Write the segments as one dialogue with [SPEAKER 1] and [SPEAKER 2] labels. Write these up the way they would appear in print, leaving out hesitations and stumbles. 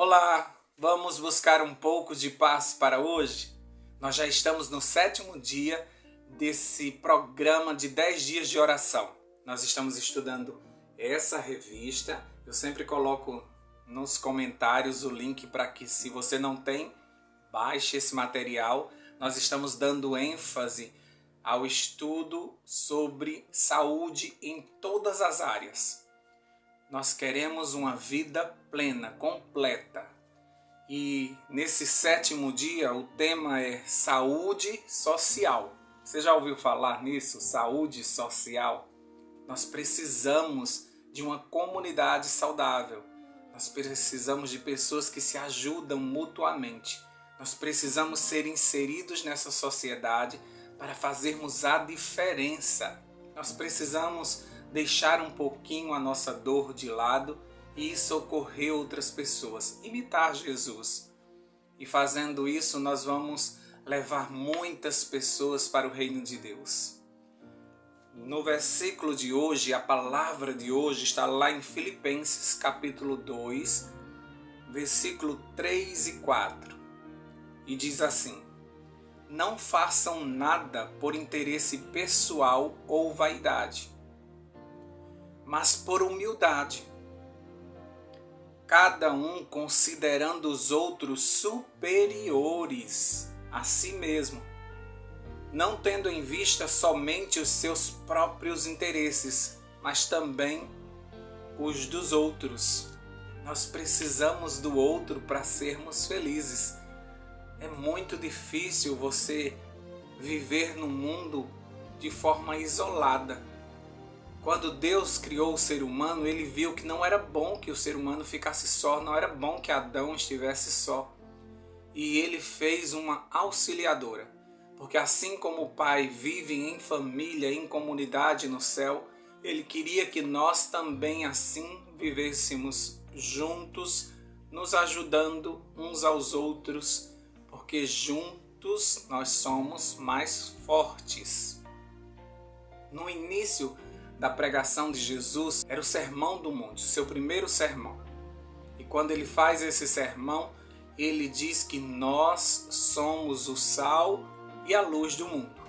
[SPEAKER 1] Olá, vamos buscar um pouco de paz para hoje? Nós já estamos no 7º dia desse programa de 10 dias de oração. Nós estamos estudando essa revista. Eu sempre coloco nos comentários o link para que, se você não tem, baixe esse material. Nós estamos dando ênfase ao estudo sobre saúde em todas as áreas. Nós queremos uma vida plena, completa. E nesse 7º dia o tema é saúde social. Você já ouviu falar nisso? Saúde social? Nós precisamos de uma comunidade saudável. Nós precisamos de pessoas que se ajudam mutuamente. Nós precisamos ser inseridos nessa sociedade para fazermos a diferença. Nós precisamos deixar um pouquinho a nossa dor de lado e socorrer outras pessoas, imitar Jesus. E fazendo isso, nós vamos levar muitas pessoas para o reino de Deus. No versículo de hoje, a palavra de hoje está lá em Filipenses capítulo 2, versículo 3 e 4. E diz assim: não façam nada por interesse pessoal ou vaidade, mas por humildade, cada um considerando os outros superiores a si mesmo, não tendo em vista somente os seus próprios interesses, mas também os dos outros. Nós precisamos do outro para sermos felizes. É muito difícil você viver no mundo de forma isolada. Quando Deus criou o ser humano, Ele viu que não era bom que o ser humano ficasse só, não era bom que Adão estivesse só. E Ele fez uma auxiliadora, porque assim como o Pai vive em família, em comunidade no céu, Ele queria que nós também assim vivêssemos juntos, nos ajudando uns aos outros, porque juntos nós somos mais fortes. No início da pregação de Jesus, era o Sermão do Monte, o seu primeiro sermão. E quando ele faz esse sermão, ele diz que nós somos o sal e a luz do mundo.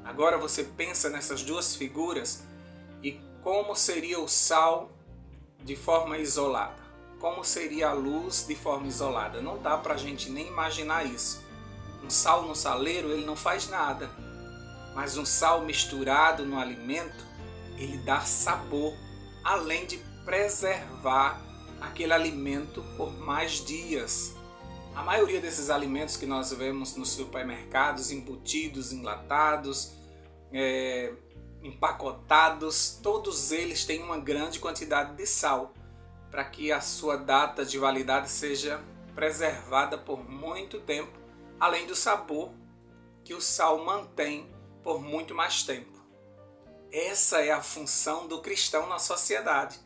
[SPEAKER 1] Agora você pensa nessas duas figuras e como seria o sal de forma isolada? Como seria a luz de forma isolada? Não dá para a gente nem imaginar isso. Um sal no saleiro, ele não faz nada. Mas um sal misturado no alimento, ele dá sabor, além de preservar aquele alimento por mais dias. A maioria desses alimentos que nós vemos nos supermercados, embutidos, enlatados, empacotados, todos eles têm uma grande quantidade de sal, para que a sua data de validade seja preservada por muito tempo, além do sabor que o sal mantém por muito mais tempo. Essa é a função do cristão na sociedade.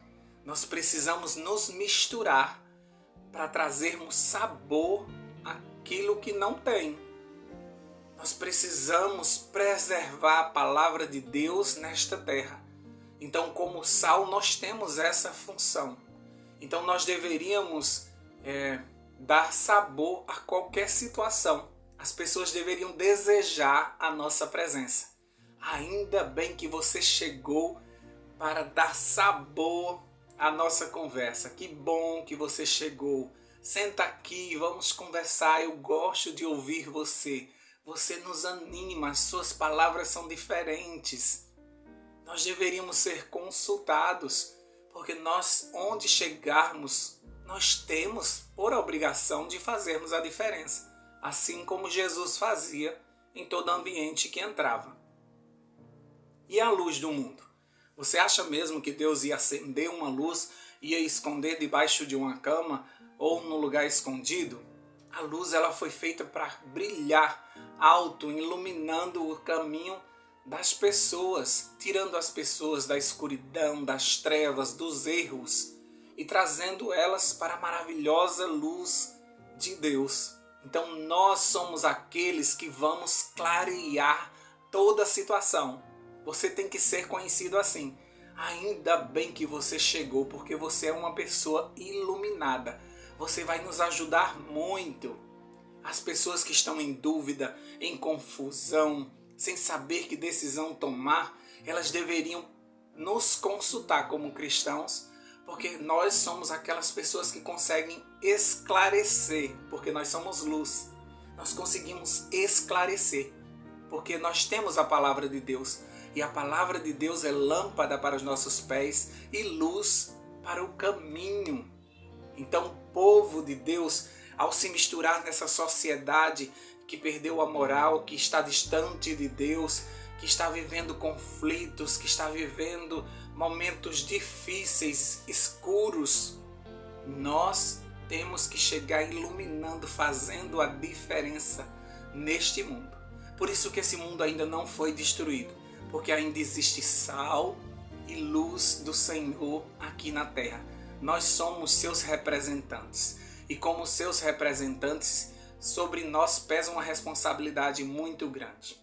[SPEAKER 1] Nós precisamos nos misturar para trazermos sabor àquilo que não tem. Nós precisamos preservar a palavra de Deus nesta terra. Então, como sal, nós temos essa função. Então, nós deveríamos dar sabor a qualquer situação. As pessoas deveriam desejar a nossa presença. Ainda bem que você chegou para dar sabor à nossa conversa. Que bom que você chegou. Senta aqui, vamos conversar. Eu gosto de ouvir você. Você nos anima, as suas palavras são diferentes. Nós deveríamos ser consultados, porque nós, onde chegarmos, nós temos por obrigação de fazermos a diferença, assim como Jesus fazia em todo ambiente que entrava. E a luz do mundo? Você acha mesmo que Deus ia acender uma luz e ia esconder debaixo de uma cama ou num lugar escondido? A luz, ela foi feita para brilhar alto, iluminando o caminho das pessoas, tirando as pessoas da escuridão, das trevas, dos erros e trazendo elas para a maravilhosa luz de Deus. Então nós somos aqueles que vamos clarear toda a situação. Você tem que ser conhecido assim. Ainda bem que você chegou, porque você é uma pessoa iluminada. você vai nos ajudar muito. As pessoas que estão em dúvida, em confusão, sem saber que decisão tomar, elas deveriam nos consultar como cristãos, porque nós somos aquelas pessoas que conseguem esclarecer, porque nós somos luz. Nós conseguimos esclarecer, porque nós temos a palavra de Deus. E a palavra de Deus é lâmpada para os nossos pés e luz para o caminho. Então, o povo de Deus, ao se misturar nessa sociedade que perdeu a moral, que está distante de Deus, que está vivendo conflitos, que está vivendo momentos difíceis, escuros, nós temos que chegar iluminando, fazendo a diferença neste mundo. Por isso que esse mundo ainda não foi destruído, porque ainda existe sal e luz do Senhor aqui na terra. Nós somos seus representantes. E como seus representantes, sobre nós pesa uma responsabilidade muito grande.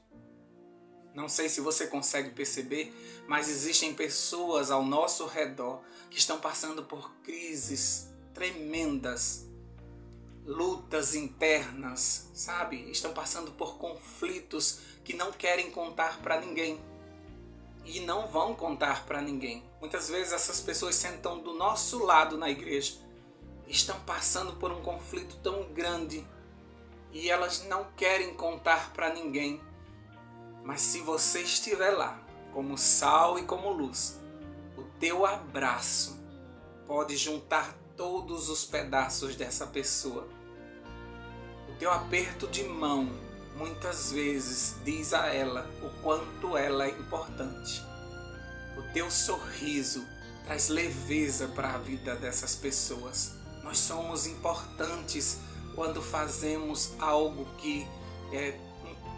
[SPEAKER 1] Não sei se você consegue perceber, mas existem pessoas ao nosso redor que estão passando por crises tremendas, lutas internas, sabe? Estão passando por conflitos que não querem contar para ninguém e não vão contar para ninguém. Muitas vezes essas pessoas sentam do nosso lado na igreja, estão passando por um conflito tão grande e elas não querem contar para ninguém. Mas se você estiver lá, como sal e como luz, o teu abraço pode juntar todos os pedaços dessa pessoa. O teu aperto de mão, muitas vezes, diz a ela o quanto ela é importante. O teu sorriso traz leveza para a vida dessas pessoas. Nós somos importantes quando fazemos algo que é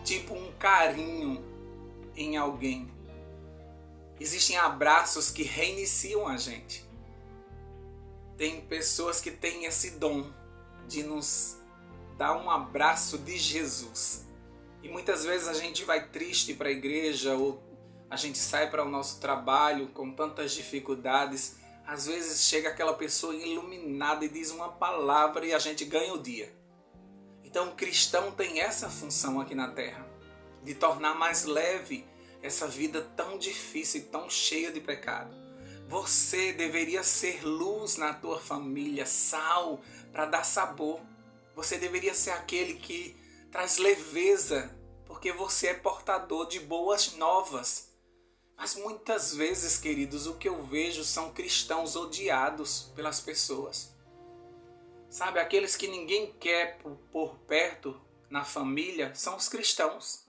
[SPEAKER 1] tipo um carinho em alguém. Existem abraços que reiniciam a gente. Tem pessoas que têm esse dom de nos dar um abraço de Jesus. E muitas vezes a gente vai triste para a igreja ou a gente sai para o nosso trabalho com tantas dificuldades. Às vezes chega aquela pessoa iluminada e diz uma palavra e a gente ganha o dia. Então o cristão tem essa função aqui na terra, de tornar mais leve essa vida tão difícil e tão cheia de pecado. Você deveria ser luz na tua família, sal para dar sabor. Você deveria ser aquele que traz leveza, porque você é portador de boas novas. Mas muitas vezes, queridos, o que eu vejo são cristãos odiados pelas pessoas. Sabe, aqueles que ninguém quer por perto na família são os cristãos.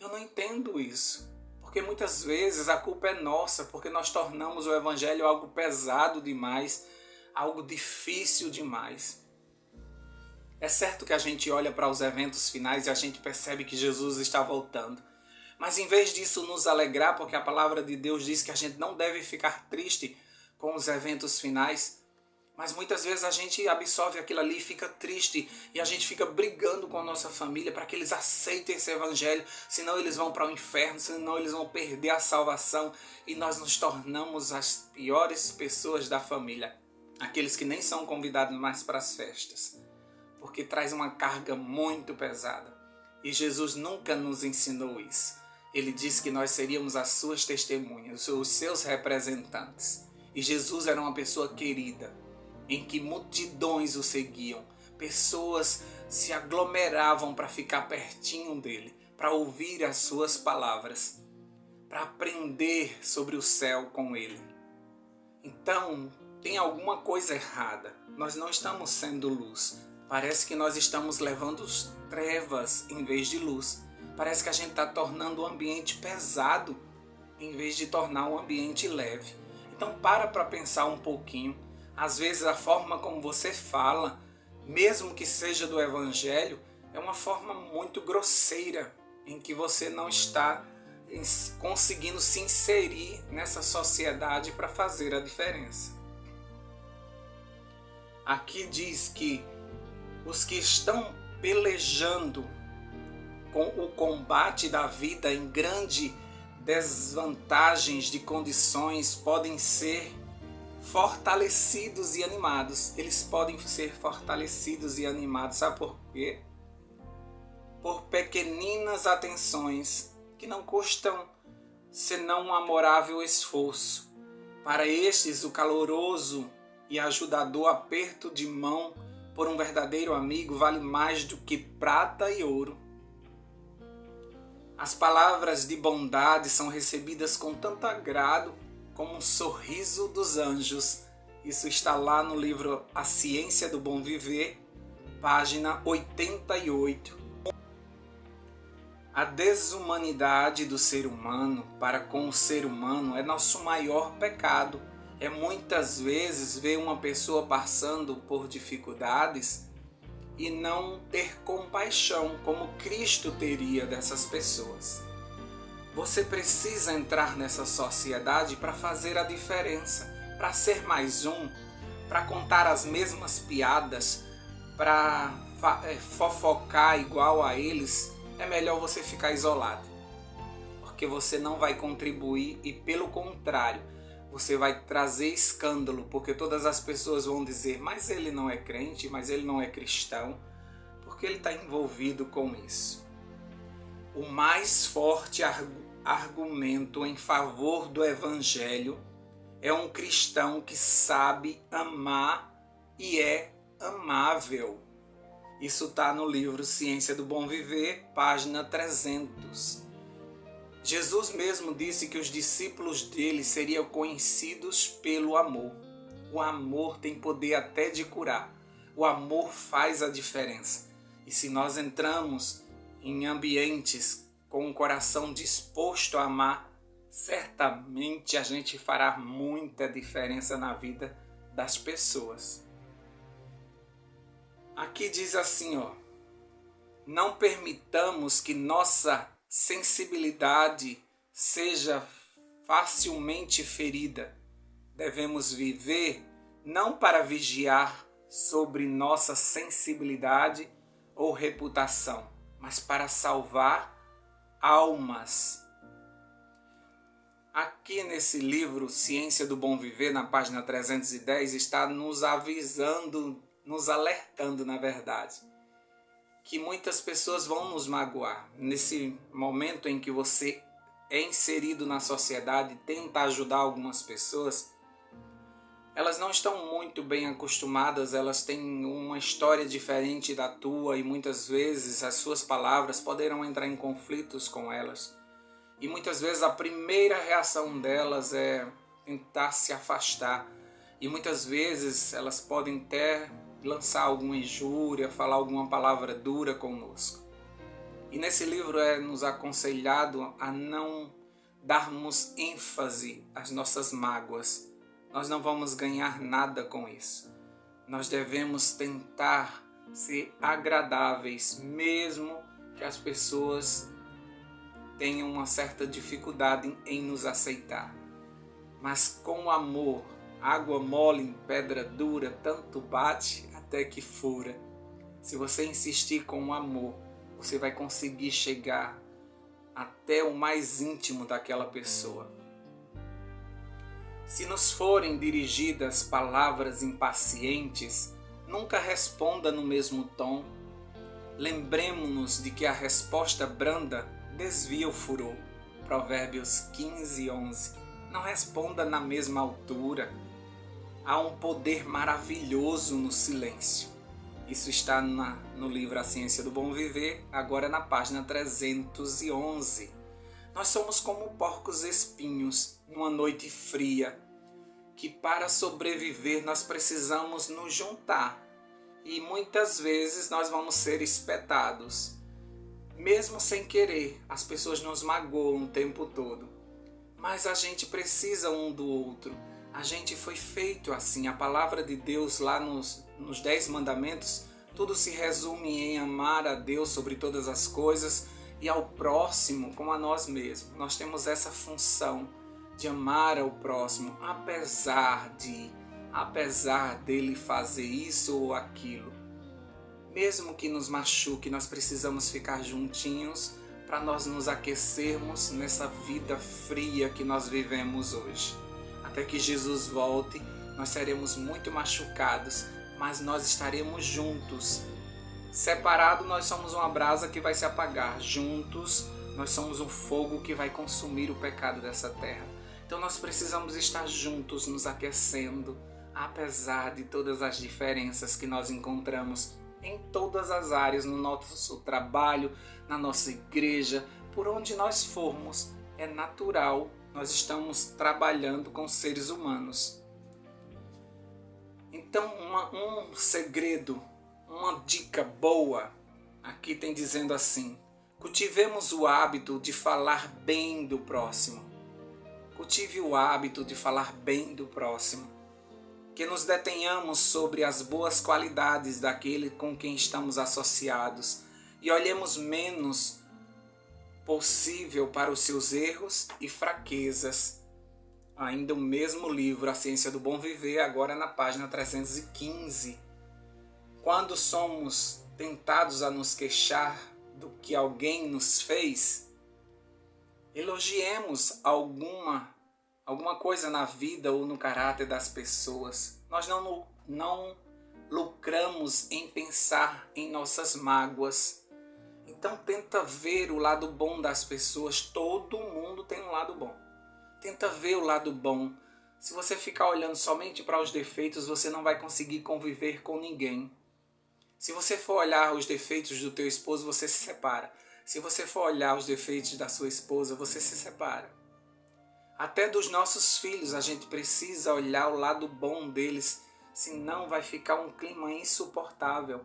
[SPEAKER 1] Eu não entendo isso, porque muitas vezes a culpa é nossa, porque nós tornamos o evangelho algo pesado demais, algo difícil demais. É certo que a gente olha para os eventos finais e a gente percebe que Jesus está voltando. Mas em vez disso nos alegrar, porque a palavra de Deus diz que a gente não deve ficar triste com os eventos finais, mas muitas vezes a gente absorve aquilo ali e fica triste e a gente fica brigando com a nossa família para que eles aceitem esse evangelho, senão eles vão para o inferno, senão eles vão perder a salvação e nós nos tornamos as piores pessoas da família, aqueles que nem são convidados mais para as festas, porque traz uma carga muito pesada. E Jesus nunca nos ensinou isso. Ele disse que nós seríamos as suas testemunhas, os seus representantes. E Jesus era uma pessoa querida, em que multidões o seguiam. Pessoas se aglomeravam para ficar pertinho dele, para ouvir as suas palavras, para aprender sobre o céu com ele. Então, tem alguma coisa errada. Nós não estamos sendo luz. Parece que nós estamos levando trevas em vez de luz. Parece que a gente está tornando o ambiente pesado em vez de tornar o ambiente leve. Então para pensar um pouquinho. Às vezes a forma como você fala, mesmo que seja do evangelho, é uma forma muito grosseira, em que você não está conseguindo se inserir nessa sociedade para fazer a diferença. Aqui diz que os que estão pelejando com o combate da vida em grande desvantagens de condições podem ser fortalecidos e animados. Eles podem ser fortalecidos e animados, sabe por quê? Por pequeninas atenções que não custam senão um amorável esforço. Para estes, o caloroso e ajudador aperto de mão por um verdadeiro amigo vale mais do que prata e ouro. As palavras de bondade são recebidas com tanto agrado como um sorriso dos anjos. Isso está lá no livro A Ciência do Bom Viver, página 88. A desumanidade do ser humano para com o ser humano é nosso maior pecado. É muitas vezes ver uma pessoa passando por dificuldades e não ter compaixão como Cristo teria dessas pessoas. Você precisa entrar nessa sociedade para fazer a diferença, para ser mais um, para contar as mesmas piadas, para fofocar igual a eles. É melhor você ficar isolado, porque você não vai contribuir e, pelo contrário, você vai trazer escândalo, porque todas as pessoas vão dizer: mas ele não é crente, mas ele não é cristão, porque ele está envolvido com isso. O mais forte argumento em favor do Evangelho é um cristão que sabe amar e é amável. Isso está no livro Ciência do Bom Viver, página 300. Jesus mesmo disse que os discípulos dele seriam conhecidos pelo amor. O amor tem poder até de curar. O amor faz a diferença. E se nós entramos em ambientes com o coração disposto a amar, certamente a gente fará muita diferença na vida das pessoas. Aqui diz assim, não permitamos que nossa sensibilidade seja facilmente ferida. Devemos viver não para vigiar sobre nossa sensibilidade ou reputação, mas para salvar almas. Aqui nesse livro, Ciência do Bom Viver, na página 310, está nos avisando, nos alertando, na verdade, que muitas pessoas vão nos magoar. Nesse momento em que você é inserido na sociedade e tenta ajudar algumas pessoas, elas não estão muito bem acostumadas, elas têm uma história diferente da tua e muitas vezes as suas palavras poderão entrar em conflitos com elas. E muitas vezes a primeira reação delas é tentar se afastar. E muitas vezes elas podem até lançar alguma injúria, falar alguma palavra dura conosco. E nesse livro é nos aconselhado a não darmos ênfase às nossas mágoas. Nós não vamos ganhar nada com isso. Nós devemos tentar ser agradáveis, mesmo que as pessoas tenham uma certa dificuldade em nos aceitar. Mas com amor, água mole em pedra dura, tanto bate até que fura. Se você insistir com amor, você vai conseguir chegar até o mais íntimo daquela pessoa. Se nos forem dirigidas palavras impacientes, nunca responda no mesmo tom. Lembremos-nos de que a resposta branda desvia o furor. Provérbios 15:11. Não responda na mesma altura. Há um poder maravilhoso no silêncio. Isso está no livro A Ciência do Bom Viver, agora na página 311. Nós somos como porcos espinhos numa noite fria, que para sobreviver nós precisamos nos juntar. E muitas vezes nós vamos ser espetados. Mesmo sem querer, as pessoas nos magoam o tempo todo. Mas a gente precisa um do outro. A gente foi feito assim. A palavra de Deus lá nos 10 mandamentos, tudo se resume em amar a Deus sobre todas as coisas e ao próximo como a nós mesmos. Nós temos essa função de amar ao próximo, apesar dele fazer isso ou aquilo. Mesmo que nos machuque, nós precisamos ficar juntinhos para nós nos aquecermos nessa vida fria que nós vivemos hoje. Até que Jesus volte nós seremos muito machucados, mas nós estaremos juntos. Separado, nós somos uma brasa que vai se apagar. Juntos, nós somos um fogo que vai consumir o pecado dessa terra. Então nós precisamos estar juntos, nos aquecendo, apesar de todas as diferenças que nós encontramos em todas as áreas, no nosso trabalho, na nossa igreja, por onde nós formos. É natural, nós estamos trabalhando com seres humanos. Então, um segredo, uma dica boa, aqui tem dizendo assim: cultivemos o hábito de falar bem do próximo. Cultive o hábito de falar bem do próximo. Que nos detenhamos sobre as boas qualidades daquele com quem estamos associados e olhemos menos possível para os seus erros e fraquezas. Ainda o mesmo livro, A Ciência do Bom Viver, agora na página 315. Quando somos tentados a nos queixar do que alguém nos fez, elogiemos alguma coisa na vida ou no caráter das pessoas. Nós não lucramos em pensar em nossas mágoas. Então tenta ver o lado bom das pessoas. Todo mundo tem um lado bom. Tenta ver o lado bom. Se você ficar olhando somente para os defeitos, você não vai conseguir conviver com ninguém. Se você for olhar os defeitos do teu esposo, você se separa. Se você for olhar os defeitos da sua esposa, você se separa. Até dos nossos filhos a gente precisa olhar o lado bom deles, senão vai ficar um clima insuportável.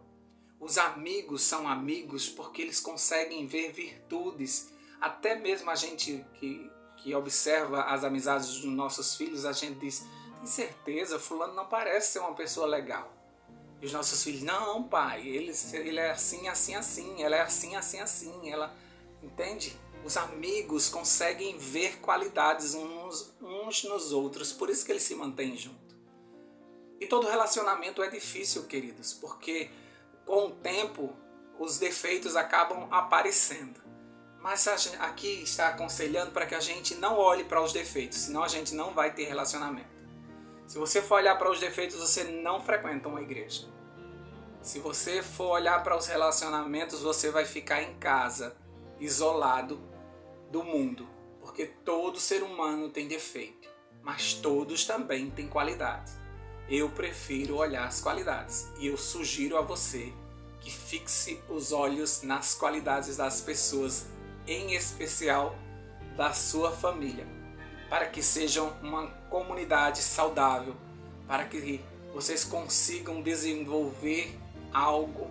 [SPEAKER 1] Os amigos são amigos porque eles conseguem ver virtudes. Até mesmo a gente que observa as amizades dos nossos filhos, a gente diz: tem certeza, fulano não parece ser uma pessoa legal. E os nossos filhos: não, pai, ele é assim, assim, assim, ela é assim, assim, assim. Ela, entende? Os amigos conseguem ver qualidades uns nos outros, por isso que eles se mantêm juntos. E todo relacionamento é difícil, queridos, porque com o tempo os defeitos acabam aparecendo. Mas aqui está aconselhando para que a gente não olhe para os defeitos, senão a gente não vai ter relacionamento. Se você for olhar para os defeitos, você não frequenta uma igreja. Se você for olhar para os relacionamentos, você vai ficar em casa, isolado do mundo. Porque todo ser humano tem defeito, mas todos também têm qualidade. Eu prefiro olhar as qualidades e eu sugiro a você que fixe os olhos nas qualidades das pessoas, em especial da sua família, para que sejam uma comunidade saudável, para que vocês consigam desenvolver algo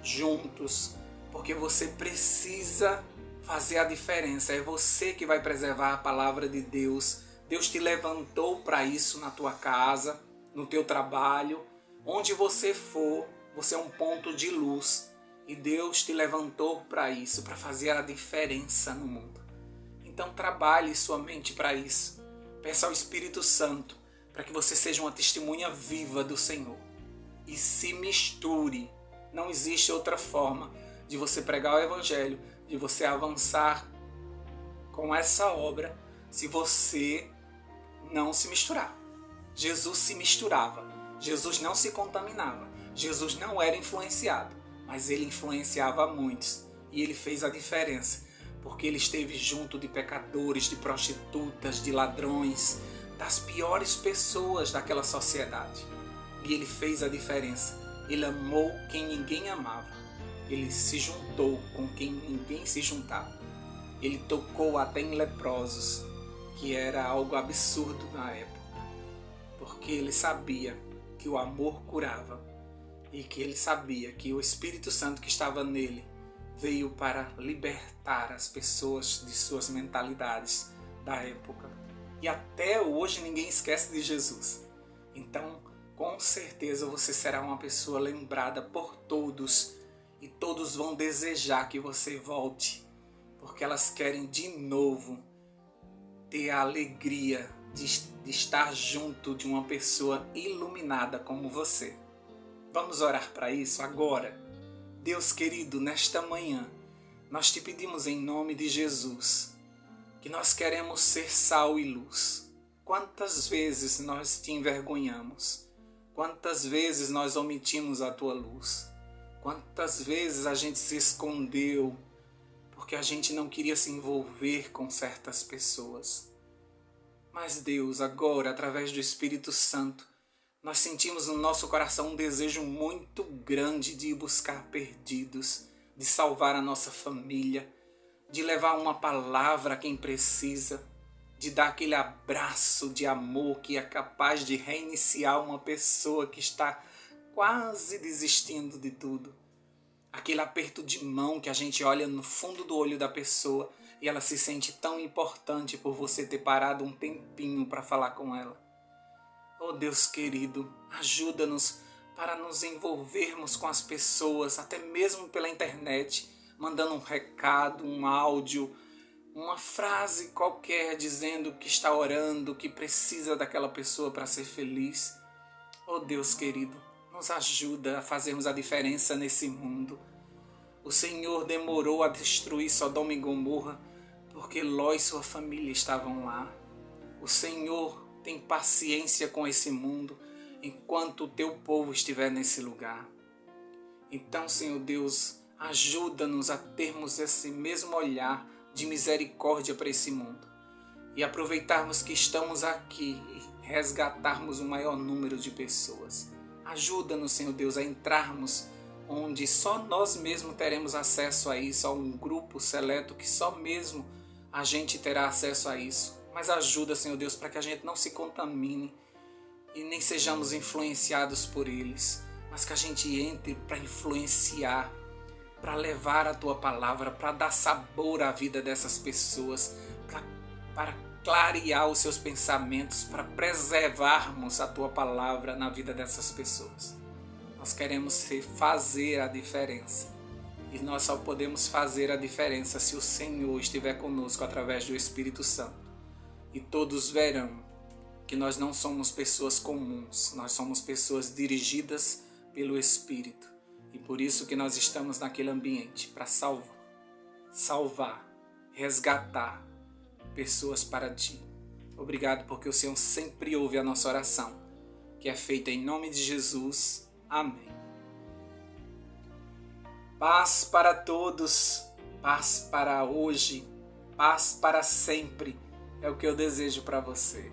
[SPEAKER 1] juntos, porque você precisa fazer a diferença. É você que vai preservar a palavra de Deus. Deus te levantou para isso na tua casa, no teu trabalho, onde você for, você é um ponto de luz. E Deus te levantou para isso, para fazer a diferença no mundo. Então trabalhe sua mente para isso. Peça ao Espírito Santo para que você seja uma testemunha viva do Senhor. E se misture. Não existe outra forma de você pregar o Evangelho, de você avançar com essa obra, se você não se misturar. Jesus se misturava. Jesus não se contaminava. Jesus não era influenciado, mas ele influenciava muitos. E ele fez a diferença, porque ele esteve junto de pecadores, de prostitutas, de ladrões, das piores pessoas daquela sociedade. E ele fez a diferença. Ele amou quem ninguém amava. Ele se juntou com quem ninguém se juntava. Ele tocou até em leprosos, que era algo absurdo na época, porque ele sabia que o amor curava e que ele sabia que o Espírito Santo que estava nele veio para libertar as pessoas de suas mentalidades da época. E até hoje ninguém esquece de Jesus. Então, com certeza você será uma pessoa lembrada por todos, e todos vão desejar que você volte, porque elas querem de novo ter a alegria de estar junto de uma pessoa iluminada como você. Vamos orar para isso agora? Deus querido, nesta manhã, nós te pedimos em nome de Jesus, que nós queremos ser sal e luz. quantas vezes nós te envergonhamos? Quantas vezes nós omitimos a tua luz? Quantas vezes a gente se escondeu porque a gente não queria se envolver com certas pessoas? Mas Deus, agora, através do Espírito Santo, nós sentimos no nosso coração um desejo muito grande de ir buscar perdidos, de salvar a nossa família, de levar uma palavra a quem precisa, de dar aquele abraço de amor que é capaz de reiniciar uma pessoa que está quase desistindo de tudo. Aquele aperto de mão que a gente olha no fundo do olho da pessoa e ela se sente tão importante por você ter parado um tempinho para falar com ela. Oh Deus querido, ajuda-nos para nos envolvermos com as pessoas, até mesmo pela internet, mandando um recado, um áudio, uma frase qualquer dizendo que está orando, que precisa daquela pessoa para ser feliz. Oh Deus querido, nos ajuda a fazermos a diferença nesse mundo. O Senhor demorou a destruir Sodoma e Gomorra porque Ló e sua família estavam lá. O Senhor tem paciência com esse mundo enquanto o teu povo estiver nesse lugar. Então, Senhor Deus, ajuda-nos a termos esse mesmo olhar de misericórdia para esse mundo e aproveitarmos que estamos aqui e resgatarmos o maior número de pessoas. Ajuda-nos, Senhor Deus, a entrarmos onde só nós mesmos teremos acesso a isso, a um grupo seleto que só mesmo a gente terá acesso a isso. Mas ajuda, Senhor Deus, para que a gente não se contamine e nem sejamos influenciados por eles, mas que a gente entre para influenciar, para levar a Tua palavra, para dar sabor à vida dessas pessoas, para clarear os seus pensamentos, para preservarmos a Tua palavra na vida dessas pessoas. Nós queremos fazer a diferença. E nós só podemos fazer a diferença se o Senhor estiver conosco através do Espírito Santo. E todos verão que nós não somos pessoas comuns, nós somos pessoas dirigidas pelo Espírito. E por isso que nós estamos naquele ambiente, para salvar, resgatar pessoas para Ti. Obrigado porque o Senhor sempre ouve a nossa oração, que é feita em nome de Jesus. Amém. Paz para todos, paz para hoje, paz para sempre, é o que eu desejo para você.